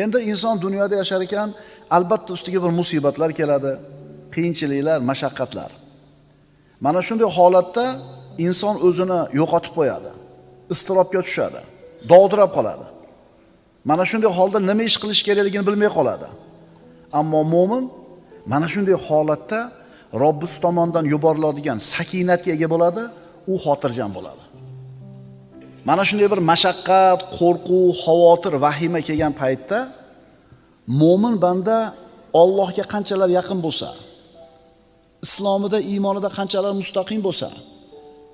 Endi inson dunyoda yashar ekan, albatta ustiga bir musibatlar keladi, qiyinchiliklar, mashaqqatlar. Mana shunday holatda inson o'zini yo'qotib qo'yadi, iztirobga tushadi, dovdirab qoladi. Mana shunday holda nima ish qilish kerakligini bilmay qoladi. Ammo mu'min mana shunday holatda Robbis tomonidan yuboriladigan sakinatga ega bo'ladi, u xotirjam bo'ladi. Mana shunday bir mashaqqat, qo'rquv, xavotir, vahima kelgan paytda mu'min banda Allohga qanchalar yaqin bo'lsa, islomida, iymonida qanchalar mustaqim bo'lsa,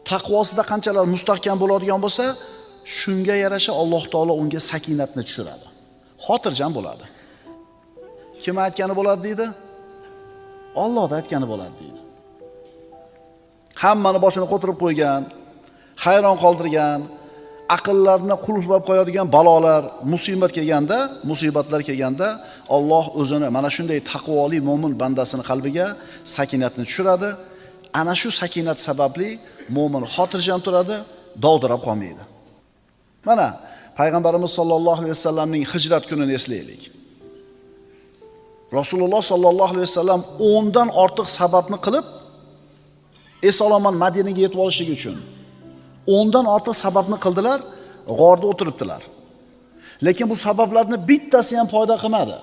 taqvosida qanchalar mustahkam bo'ladigan bo'lsa, shunga yarasha Alloh taolo unga sakinatni tushiradi. Xotirjam bo'ladi. Kim aytgani bo'ladi deydi? Alloh aytgani bo'ladi deydi. Hammani boshini qo'tirib qo'ygan, hayron qoldirgan, aqllarni qulflab qo'yadigan balolar, musibatlar kelganda Alloh o'zini mana shunday taqvoli mo'min bandasini qalbiga sakinatni tushiradi. Ana shu sakinat sababli mo'min xotirjam turadi, dovdirab qolmaydi. Mana payg'ambarimiz sollallohu alayhi vasallamning hijrat kunini eslaylik. Rasululloh sollallohu alayhi vasallam 10 dan ortiq sababni qilib eson-omon Madinaga yetib olishligi uchun 10 dan ortiq sababni qildilar, g'orda o'tiribdilar. Lekin bu sabablarni bittasi ham foyda qilmadi.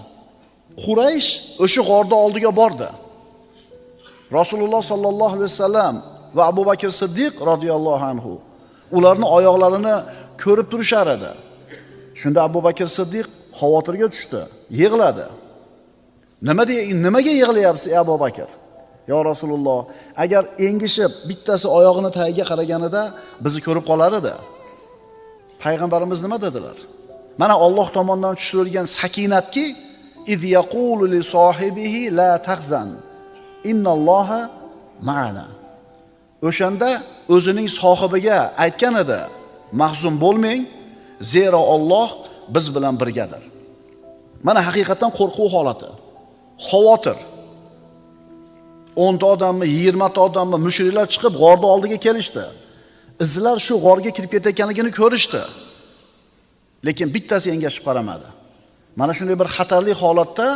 Quraysh o'sha g'orda oldiga bordi. Rasululloh sollallohu alayhi vasallam va Abu Bakr Siddiq radhiyallohu anhu ularni oyoqlarini ko'rib turishar edi. Shunda Abu Bakr Siddiq xavotirga tushdi, yig'ladi. Nimaga yig'layapsiz ey Abu Bakr? Ya Rasululloh, agar engishib bittasi oyog'ini tagiga qaraganida bizni ko'rib qolar edi. Payg'ambarimiz nima dedilar? Mana Alloh tomonidan tushirilgan sakinatki, iz yaqulu li sohibihi la tahzan. Innalloha ma'ana. O'shanda o'zining sohibiga aytgan edi, mahzun bo'lmang, zero Alloh biz bilan birgadir. Mana haqiqatan qo'rquv holati, xavotir. 10 ta odammi, 20 ta odammi mushriklar chiqib g'orda oldiga kelishdi. Izlar shu g'orga kirib ketayotganligini ko'rishdi. Lekin bittasi engashib qaramadi. Mana shunday bir xatarli holatda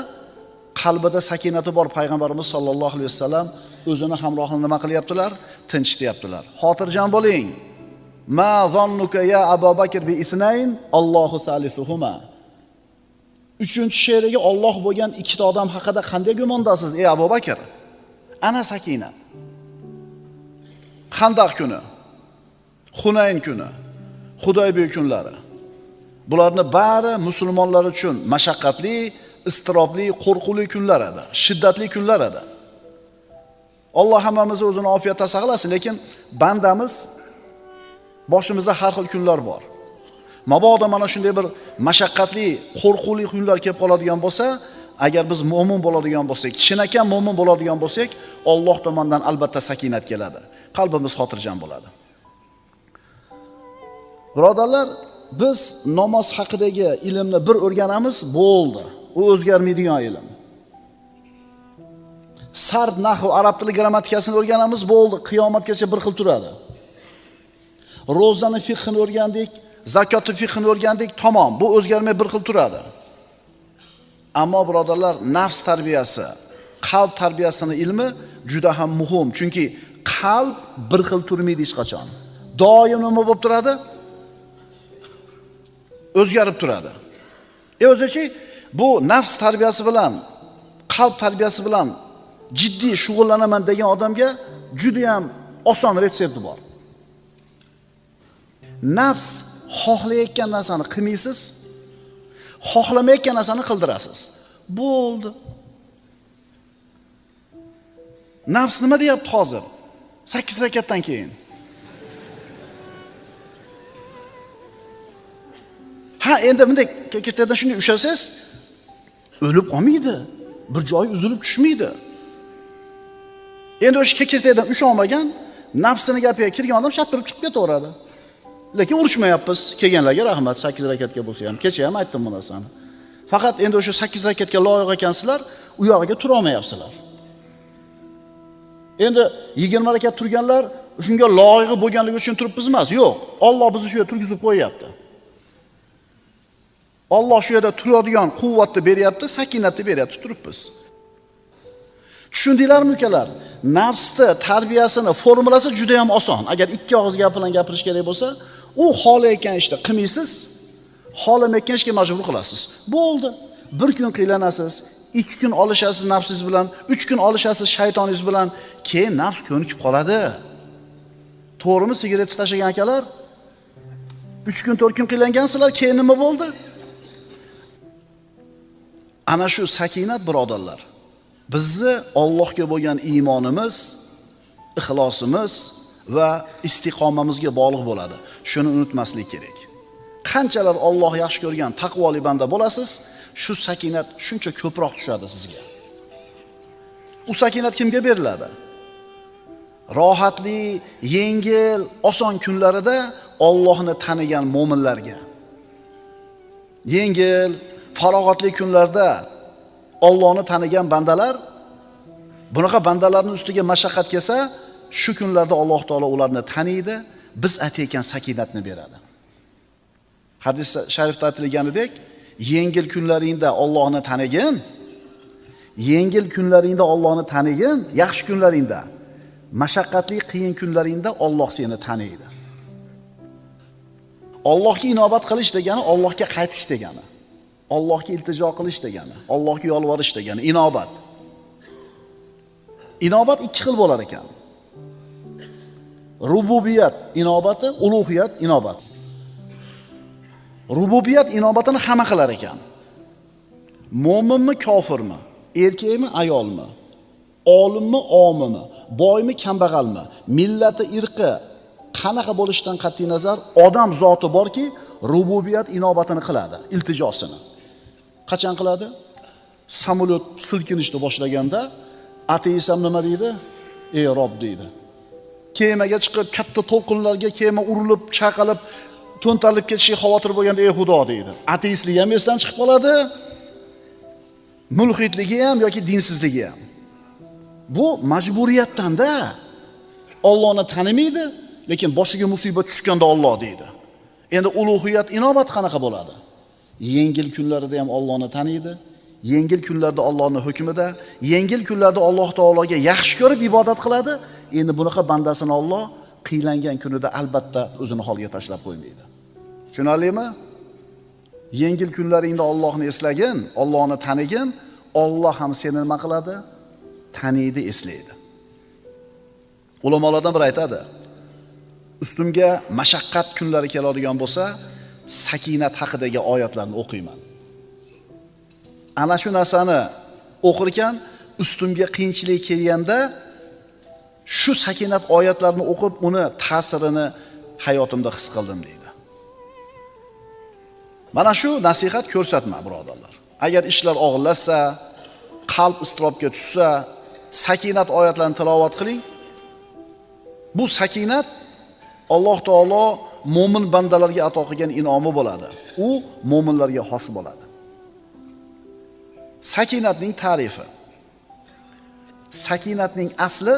qalbida sakinati bor payg'ambarimiz sollallohu alayhi vasallam o'zini hamrohini nima qilyaptilar? Tinchityaptilar. Xotirjam bo'ling. Ma zannuka ya Abu Bakr bi isnayn Allohu salisuhuma. 3-she'riga Alloh bo'lgan ikkita odam haqida qanday gumondasiz ey Abu Bakr? Ana sakinat. Xandaq kuni, Hunayn kuni, Hudaybiya kunlari. Bularni bari musulmonlar uchun mashaqqatli, istirobli, qo'rquvli kunlar edi, shiddatli kunlar edi. Alloh hammamizni o'zini ofiyatda saqlasin, lekin bandamiz boshimizda har xil kunlar bor. Mabodo mana shunday bir mashaqqatli, qo'rquvli kunlar kelib qoladigan bo'lsa, agar biz mo'min bo'ladigan bo'lsak, chinakam mo'min bo'ladigan bo'lsak, Alloh tomonidan albatta sakinat keladi. Qalbimiz xotirjam bo'ladi. Birodarlar, biz namoz haqidagi ilmni bir o'rganamiz, bo'ldi. U o'zgarmaydigan ilm. Sarf, nahv, arab tili grammatikasini o'rganamiz, bo'ldi. Qiyomatgacha bir xil turadi. Ro'zani fiqhini o'rgandik, zakotni fiqhini o'rgandik, tamom, bu o'zgarmay bir xil turadi. Ammo birodarlar, nafs tarbiyasi, qalb tarbiyasining ilmi juda ham muhim. Chunki qalb bir xil turmaydi hech qachon. Doim nima bo'lib turadi? O'zgarib turadi. O'zichi bu nafs tarbiyasi bilan, qalb tarbiyasi bilan jiddiy shug'ullanaman degan odamga juda ham oson retsepti bor. Nafs xohlayotgan narsani qilmaysiz, xohlamayotgan narsani qildirasiz. Bo'ldi. Nafs nima deyapti hozir? 8 rakatdan keyin. Ha, endi bunday kekirtadan shunday ushlasangiz, o'lib qolmaydi. Bir joyi uzilib tushmaydi. Endi o'sha kekirtadan usholmagan, nafsini gapiga kirgan odam shattirib chiqib ketaveradi. Lekin urushmayapmiz. Kelganlarga rahmat, 8 rakatga bo'lsa ham. Kecha ham aytdim bu narsani. Faqat endi o'sha 8 rakatga loyiq ekansizlar, u yog'iga tura olmayapsizlar. Endi 20 rakat turganlar shunga loyiq bo'lganligi uchun turibmiz emas. Yo'q, Alloh bizni shu yerga turgizib qo'yapti. Alloh shu yerda turadigan quvvatni beryapti, sakinatni beryapti turibmiz. Tushundinglarmi ukalar? Nafsni tarbiyasini formulasi juda ham oson. Agar ikki og'iz gap bilan gapirish kerak bo'lsa, u xohlayotgan ishni qilmaysiz, xohlamayotgan ishga majbur qilasiz. Bo'ldi. Bir kun qiylanasiz, 2 kun olishasiz nafsingiz bilan, 3 kun olishasiz shaytoningiz bilan, keyin nafs ko'nikib qoladi. To'g'rimi, sigaretni tashlagan akalar? 3 kun 4 kun qiylangansizlar, keyin nima bo'ldi? Ana shu sakinat birodarlar. Bizni Allohga bo'lgan iymonimiz, ixlosimiz va istiqomamizga bog'liq bo'ladi. Shuni unutmaslik kerak. Qanchalar Alloh yaxshi ko'rgan taqvoli banda bo'lasiz, shu sakinat shuncha ko'proq tushadi sizga. U sakinat kimga beriladi? Rohatli, yengil, oson kunlarida Allohni tanigan mo'minlarga. Yengil, farog'atli kunlarda Allohni tanigan bandalar, bunaqa bandalarning ustiga mashaqqat kelsa, shu kunlarda Alloh taolo ularni taniydi, biz aytayotgan sakinatni beradi. Hadis sharifda aytilganidek, yengil kunlaringda Allohni tanigin, yengil kunlaringda Allohni tanigin, yaxshi kunlaringda, mashaqqatli qiyin kunlaringda Alloh seni taniydi. Allohga inobat qilish degani Allohga qaytish degani. Allohga iltijo qilish degani, Allohga yolvorish degani inobat. Inobat ikki xil bo'lar ekan. Rububiyat inobati, ulug'iyat inobat. Rububiyat inobatini hamma qilar ekan. Mo'minmi, kofirmi, erkakmi, ayolmi, olimmi, omimi, boymi, kambag'almi, millati, irqi qanaqa bo'lishidan qat'iy nazar odam zoti borki, rububiyat inobatini qiladi, iltijosini. Qachon qiladi? Samolyot silkinishni boshlaganda ateist ham nima deydi? Ey Rob deydi. Kemaga chiqib, katta to'lqinlarga kema urilib, chaqalib, to'ntarilib ketishiga xavotir bo'lganda ey Xudo deydi. Ateistlik ham esdan chiqib qoladi. Mulhitligi ham yoki dinsizligi ham. Bu majburiyatdan-da. Allohni tanimaydi, lekin boshiga musibat tushganda Alloh deydi. Endi ulug'iyat inobat qanaqa bo'ladi? Yengil kunlarida ham Allohni taniydi. Yengil kunlarda Allohning hukmida, yengil kunlarda Alloh taologa yaxshi ko'rib ibodat qiladi. Endi bunaqa bandasini Alloh qiylangan kunida albatta o'zini holiga tashlab qo'ymaydi. Tushunarlimi? Yengil kunlaringda Allohni eslagin, Allohni tanigin, Alloh ham seni nima qiladi? Taniydi, eslaydi. Ulamolardan biri aytadi: ustimga mashaqqat kunlari keladigan bo'lsa, sakinat haqidagi oyatlarni o'qiyman. Ana shu narsani o'qir ekan, ustimga qiyinchilik kelganda shu sakinat oyatlarini o'qib, uni ta'sirini hayotimda his qildim deydi. Mana shu nasihat ko'rsatma birodarlar. Agar ishlar og'irlashsa, qalb iztirobga tushsa, sakinat oyatlarini tilovat qiling. Bu sakinat Alloh taolo mo'min bandalarga ato qilgan inomi bo'ladi. U mo'minlarga xos bo'ladi. Sakinatning ta'rifi. Sakinatning asli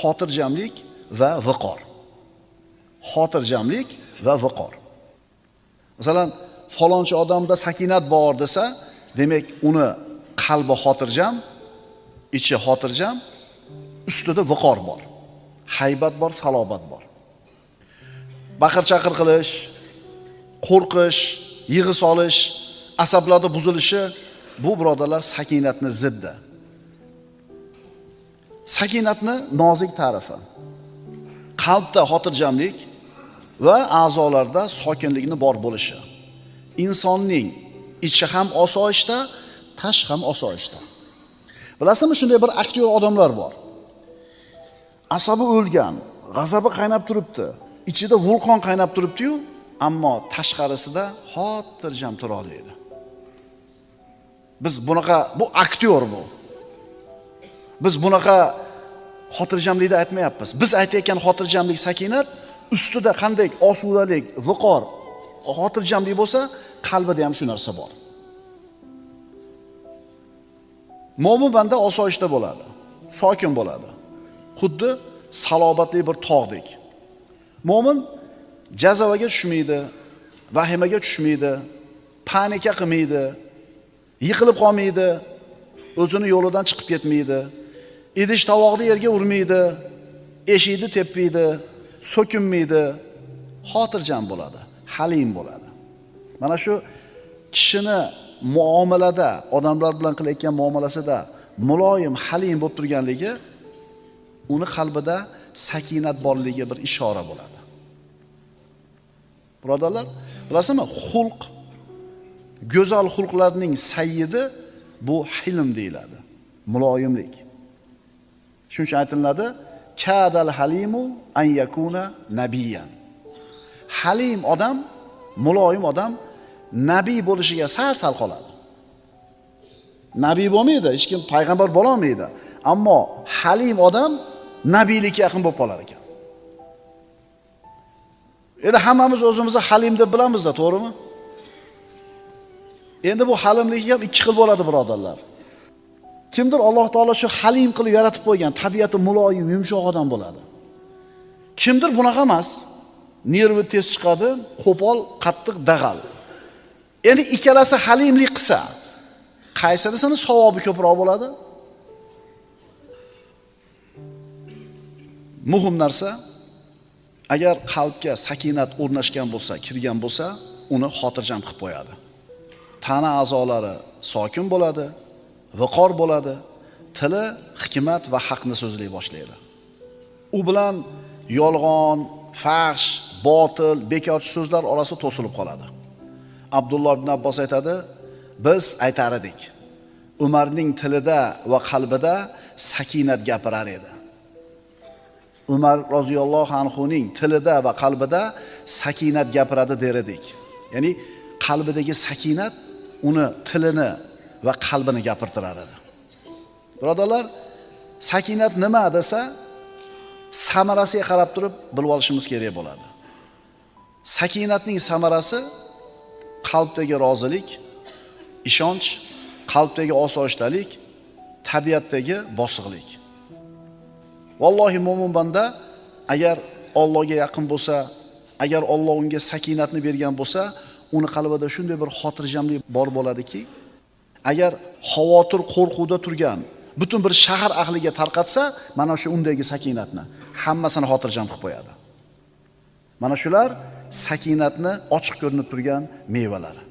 xotirjamlik va viqor. Xotirjamlik va viqor. Masalan, falonchi odamda sakinat bor desa, demak uni qalbi xotirjam, ichi xotirjam, ustida viqor bor. Haybat bor, salobat bor. Baqir-chaqir qilish, qo'rqish, yig'i solish, asablarda buzilishi bu birodarlar sakinatni ziddi. Sakinatni nozik ta'rifi. Qalbda xotirjamlik va a'zolarda sokinlikni bor bo'lishi. Insonning ichi ham osoyishta, tashqi ham osoyishta. Bilasizmi, shunday bir aktyor odamlar bor. Asabi o'lgan, g'azabi qaynab turibdi. Ichida vulqon qaynab turibdi-yu, ammo tashqarisida xotirjam tura oladi. Biz bunaqa, bu aktyor bu. Biz bunaqa xotirjamlikni aytmayapmiz. Biz aytayotgan xotirjamlik, sakinat ustida qanday osudalik, viqor, xotirjamlik bo'lsa, qalbida ham shu narsa bor. Mo'min banda osoyishta bo'ladi, sokin bo'ladi. Xuddi salobatli bir tog'dek. Mo'min jazavaga tushmaydi, vahimaga tushmaydi, panika qilmaydi, yiqilib qolmaydi, o'zini yo'lidan chiqib ketmaydi, idish tovoqni yerga urmaydi, eshikni tepmaydi, so'kinmaydi, xotirjam bo'ladi, halim bo'ladi. Mana shu kishini muomalada, odamlar bilan qilayotgan muomalasida muloyim, halim bo'lib turganligi uni qalbida sakinat borligiga bir ishora bo'ladi. Birodarlar, bilasizmi, xulq, go'zal xulqlarning sayyidi bu hilm deyiladi, muloyimlik. Shuning uchun aytiladi, kadal halimu an yakuna nabiyan. Halim odam, muloyim odam nabiy bo'lishiga sal qoladi. Nabiy bo'lmaydi, hech kim payg'ambar bo'la olmaydi, ammo halim odam nabiylikka yaqin bo'lib qolar ekan. Endi hammamiz o'zimizni halim deb bilamiz-da, to'g'rimi? Endi bu halimlik ham ikki xil bo'ladi, birodarlar. Kimdir Alloh taolo shu halim qilib yaratib qo'ygan, tabiati muloyim, yumshoq odam bo'ladi. Kimdir bunaqa emas, nervi tez chiqadi, qo'pol, qattiq, dag'al. Endi ikkalasi halimlik qilsa, qaysirisini savobi ko'proq bo'ladi? Muhim narsa, agar qalbga sakinat o'rnashgan bo'lsa, kirgan bo'lsa, uni xotirjam qilib qo'yadi. Tana a'zolari sokin bo'ladi, viqor bo'ladi, tili hikmat va haqni so'zlay boshlaydi. U bilan yolg'on, fahsh, botil, bekorchi so'zlar orasi to'silib qoladi. Abdulloh ibn Abbos aytadi, biz aytar edik, Umarning tilida va qalbida sakinat gapirar edi. Umar roziyallohu anhuning tilida va qalbida sakinat gapiradi der edik. Ya'ni qalbidagi sakinat uni tilini va qalbini gapirtirar edi. Birodarlar, sakinat nima desa, samarasiga qarab turib bilib olishimiz kerak bo'ladi. Sakinatning samarasi qalbdagi rozilik, ishonch, qalbdagi osoyishtalik, tabiatdagi bosiqlik. Vallohi mo'min banda agar Allohga yaqin bo'lsa, agar Alloh unga sakinatni bergan bo'lsa, uni qalbida shunday bir xotirjamlik bor bo'ladiki, agar xavotir, qo'rquvda turgan butun bir shahar ahliga tarqatsa, mana shu undagi sakinatni hammasini xotirjam qilib qo'yadi. Mana shular sakinatni ochiq ko'rinib turgan mevalari.